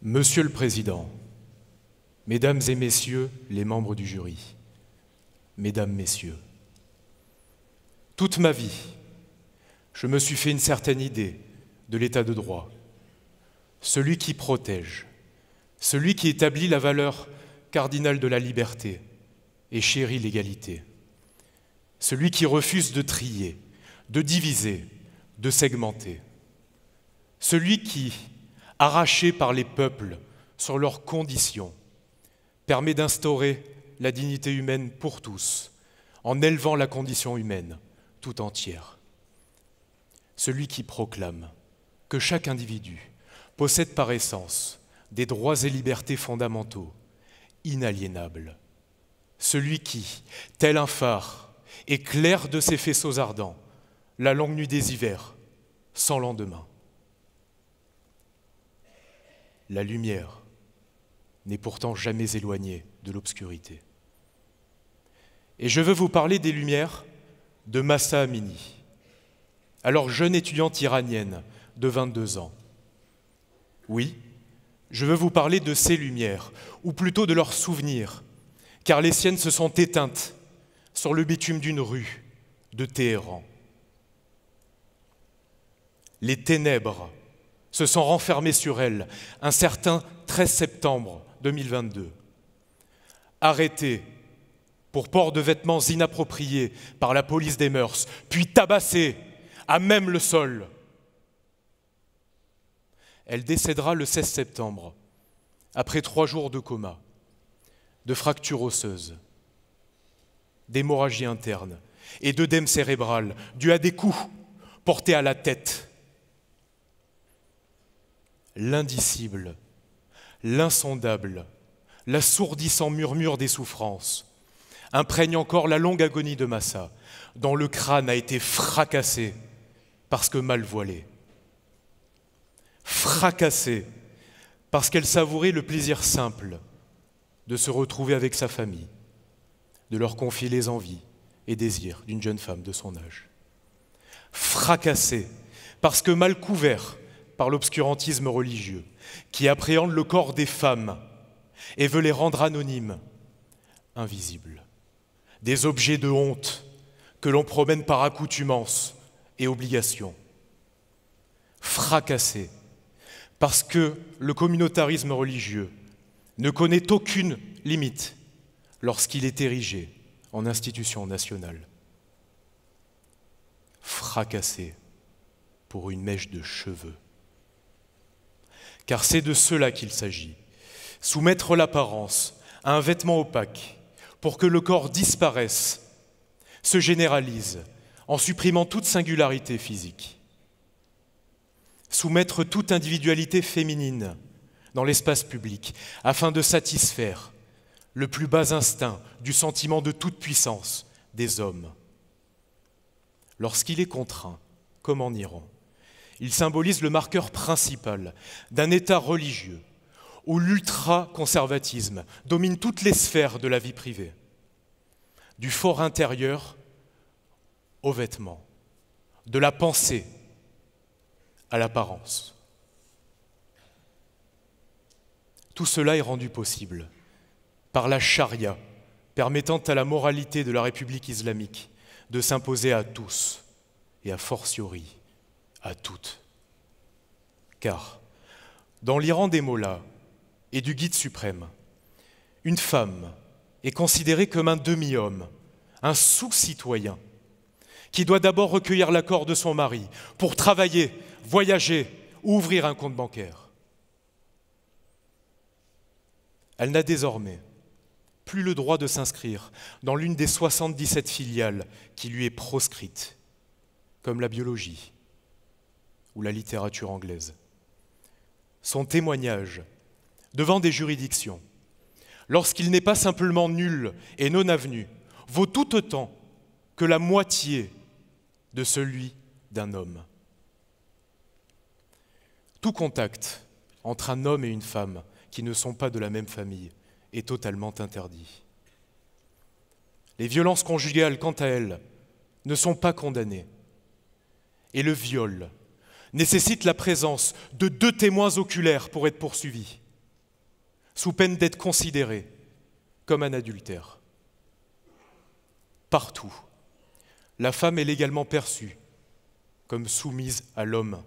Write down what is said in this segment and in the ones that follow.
Monsieur le Président, Mesdames et Messieurs les membres du jury, Mesdames, Messieurs, toute ma vie, je me suis fait une certaine idée de l'état de droit, celui qui protège, celui qui établit la valeur cardinale de la liberté et chérit l'égalité, celui qui refuse de trier, de diviser, de segmenter, celui qui, arraché par les peuples sur leurs conditions, permet d'instaurer la dignité humaine pour tous, en élevant la condition humaine tout entière. Celui qui proclame que chaque individu possède par essence des droits et libertés fondamentaux, inaliénables. Celui qui, tel un phare, éclaire de ses faisceaux ardents la longue nuit des hivers, sans lendemain. La lumière n'est pourtant jamais éloignée de l'obscurité. Et je veux vous parler des lumières de Mahsa Amini, alors jeune étudiante iranienne de 22 ans. Oui, je veux vous parler de ces lumières, ou plutôt de leurs souvenirs, car les siennes se sont éteintes sur le bitume d'une rue de Téhéran. Les ténèbres se sont renfermées sur elle un certain 13 septembre 2022. Arrêtée pour port de vêtements inappropriés par la police des mœurs, puis tabassée à même le sol. Elle décédera le 16 septembre, après 3 jours de coma, de fractures osseuses, d'hémorragie interne et d'œdème cérébral dû à des coups portés à la tête. L'indicible, l'insondable, l'assourdissant murmure des souffrances imprègne encore la longue agonie de Mahsa, dont le crâne a été fracassé parce que mal voilé. Fracassée parce qu'elle savourait le plaisir simple de se retrouver avec sa famille, de leur confier les envies et désirs d'une jeune femme de son âge. Fracassée parce que mal couvert par l'obscurantisme religieux qui appréhende le corps des femmes et veut les rendre anonymes, invisibles, des objets de honte que l'on promène par accoutumance et obligation. Fracassée parce que le communautarisme religieux ne connaît aucune limite lorsqu'il est érigé en institution nationale. Fracassée pour une mèche de cheveux. Car c'est de cela qu'il s'agit, soumettre l'apparence à un vêtement opaque pour que le corps disparaisse, se généralise en supprimant toute singularité physique. Soumettre toute individualité féminine dans l'espace public afin de satisfaire le plus bas instinct du sentiment de toute puissance des hommes. Lorsqu'il est contraint, comme en Iran, il symbolise le marqueur principal d'un État religieux où l'ultra-conservatisme domine toutes les sphères de la vie privée, du fort intérieur aux vêtements, de la pensée à l'apparence. Tout cela est rendu possible par la charia, permettant à la moralité de la République islamique de s'imposer à tous et a fortiori à toutes. Car, dans l'Iran des mollahs et du guide suprême, une femme est considérée comme un demi-homme, un sous-citoyen, qui doit d'abord recueillir l'accord de son mari pour travailler, voyager ou ouvrir un compte bancaire. Elle n'a désormais plus le droit de s'inscrire dans l'une des 77 filiales qui lui est proscrite, comme la biologie ou la littérature anglaise. Son témoignage devant des juridictions, lorsqu'il n'est pas simplement nul et non avenu, vaut tout autant que la moitié de celui d'un homme. Tout contact entre un homme et une femme qui ne sont pas de la même famille est totalement interdit. Les violences conjugales, quant à elles, ne sont pas condamnées. Et le viol nécessite la présence de 2 témoins oculaires pour être poursuivi. sous peine d'être considérée comme un adultère. Partout, la femme est légalement perçue comme soumise à l'homme.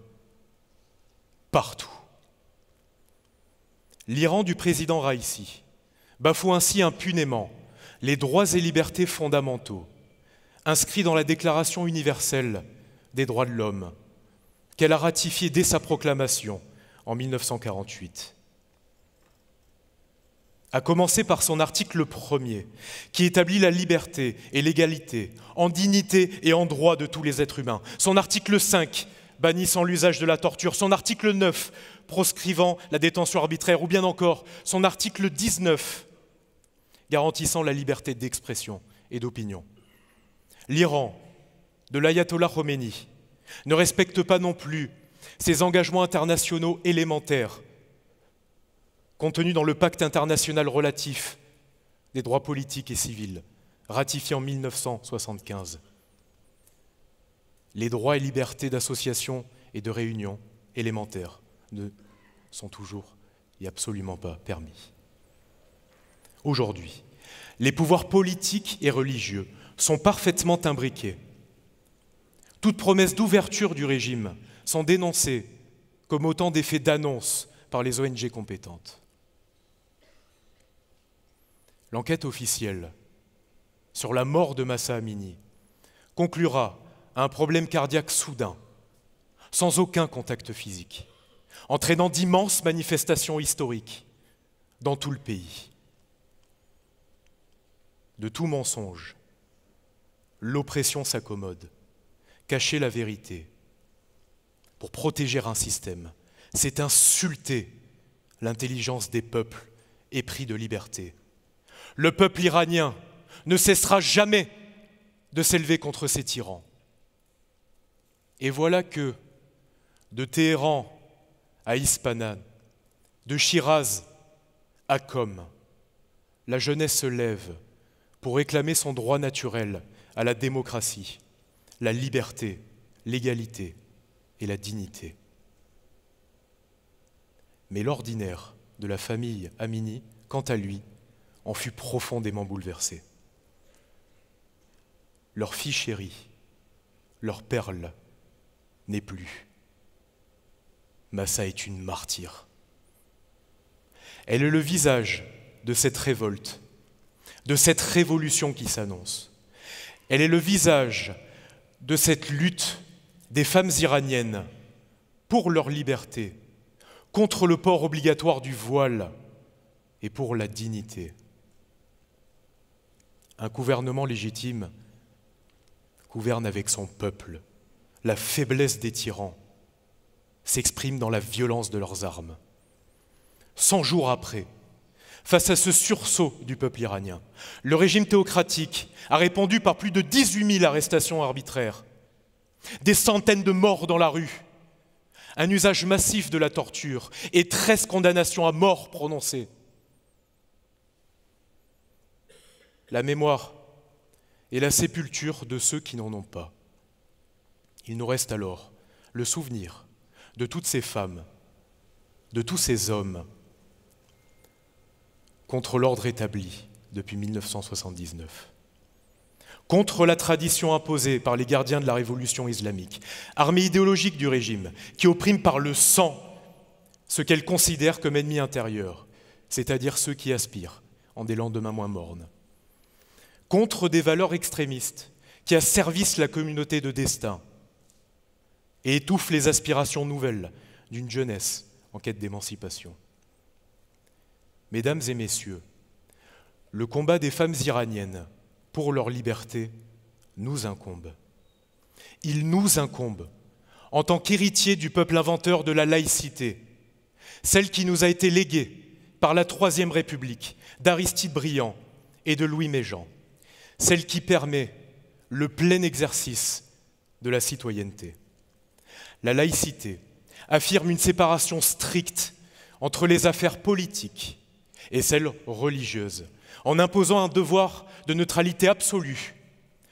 Partout. L'Iran du président Raïssi bafoue ainsi impunément les droits et libertés fondamentaux inscrits dans la Déclaration universelle des droits de l'homme qu'elle a ratifiée dès sa proclamation en 1948. À commencer par son article 1er, qui établit la liberté et l'égalité en dignité et en droit de tous les êtres humains. Son article 5, bannissant l'usage de la torture. Son article 9, proscrivant la détention arbitraire. Ou bien encore, son article 19, garantissant la liberté d'expression et d'opinion. L'Iran, de l'ayatollah Khomeini, ne respecte pas non plus ses engagements internationaux élémentaires contenus dans le pacte international relatif des droits politiques et civils, ratifié en 1975. Les droits et libertés d'association et de réunion élémentaires ne sont toujours et absolument pas permis. Aujourd'hui, les pouvoirs politiques et religieux sont parfaitement imbriqués. Toute promesse d'ouverture du régime sont dénoncées comme autant d'effets d'annonce par les ONG compétentes. L'enquête officielle sur la mort de Mahsa Amini conclura à un problème cardiaque soudain, sans aucun contact physique, entraînant d'immenses manifestations historiques dans tout le pays. De tout mensonge, l'oppression s'accommode, cacher la vérité pour protéger un système, c'est insulter l'intelligence des peuples épris de liberté. Le peuple iranien ne cessera jamais de s'élever contre ces tyrans. Et voilà que, de Téhéran à Ispahan, de Chiraz à Qom, la jeunesse se lève pour réclamer son droit naturel à la démocratie, la liberté, l'égalité et la dignité. Mais l'ordinaire de la famille Amini, quant à lui, en fut profondément bouleversé. Leur fille chérie, leur perle, n'est plus. Mahsa est une martyre. Elle est le visage de cette révolte, de cette révolution qui s'annonce. Elle est le visage de cette lutte des femmes iraniennes pour leur liberté, contre le port obligatoire du voile et pour la dignité. Un gouvernement légitime gouverne avec son peuple. La faiblesse des tyrans s'exprime dans la violence de leurs armes. 100 jours après, face à ce sursaut du peuple iranien, le régime théocratique a répandu par plus de 18 000 arrestations arbitraires, des centaines de morts dans la rue, un usage massif de la torture et 13 condamnations à mort prononcées. La mémoire et la sépulture de ceux qui n'en ont pas. Il nous reste alors le souvenir de toutes ces femmes, de tous ces hommes contre l'ordre établi depuis 1979, contre la tradition imposée par les gardiens de la révolution islamique, armée idéologique du régime qui opprime par le sang ce qu'elle considère comme ennemi intérieur, c'est-à-dire ceux qui aspirent en des lendemains moins mornes, contre des valeurs extrémistes qui asservissent la communauté de destin et étouffent les aspirations nouvelles d'une jeunesse en quête d'émancipation. Mesdames et messieurs, le combat des femmes iraniennes pour leur liberté nous incombe. Il nous incombe en tant qu'héritiers du peuple inventeur de la laïcité, celle qui nous a été léguée par la Troisième République d'Aristide Briand et de Louis Méjean, celle qui permet le plein exercice de la citoyenneté. La laïcité affirme une séparation stricte entre les affaires politiques et celles religieuses, en imposant un devoir de neutralité absolue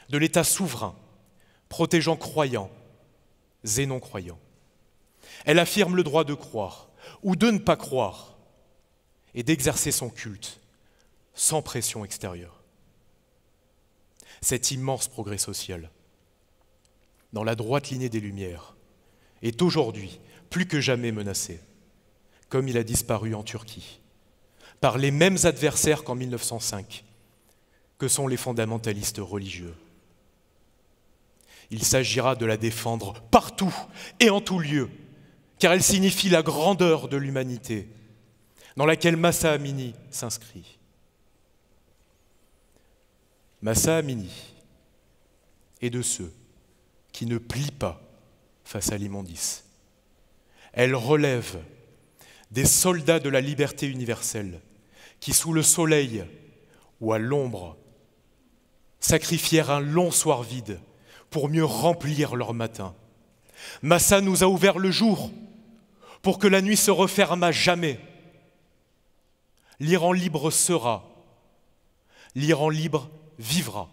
de l'État souverain, protégeant croyants et non-croyants. Elle affirme le droit de croire ou de ne pas croire et d'exercer son culte sans pression extérieure. Cet immense progrès social, dans la droite lignée des Lumières, est aujourd'hui plus que jamais menacé, comme il a disparu en Turquie, par les mêmes adversaires qu'en 1905, que sont les fondamentalistes religieux. Il s'agira de la défendre partout et en tout lieu, car elle signifie la grandeur de l'humanité, dans laquelle Mahsa Amini s'inscrit. Mahsa Amini est de ceux qui ne plient pas face à l'immondice. Elle relève des soldats de la liberté universelle qui, sous le soleil ou à l'ombre, sacrifièrent un long soir vide pour mieux remplir leur matin. Mahsa nous a ouvert le jour pour que la nuit se referme à jamais. L'Iran libre sera, l'Iran libre vivra.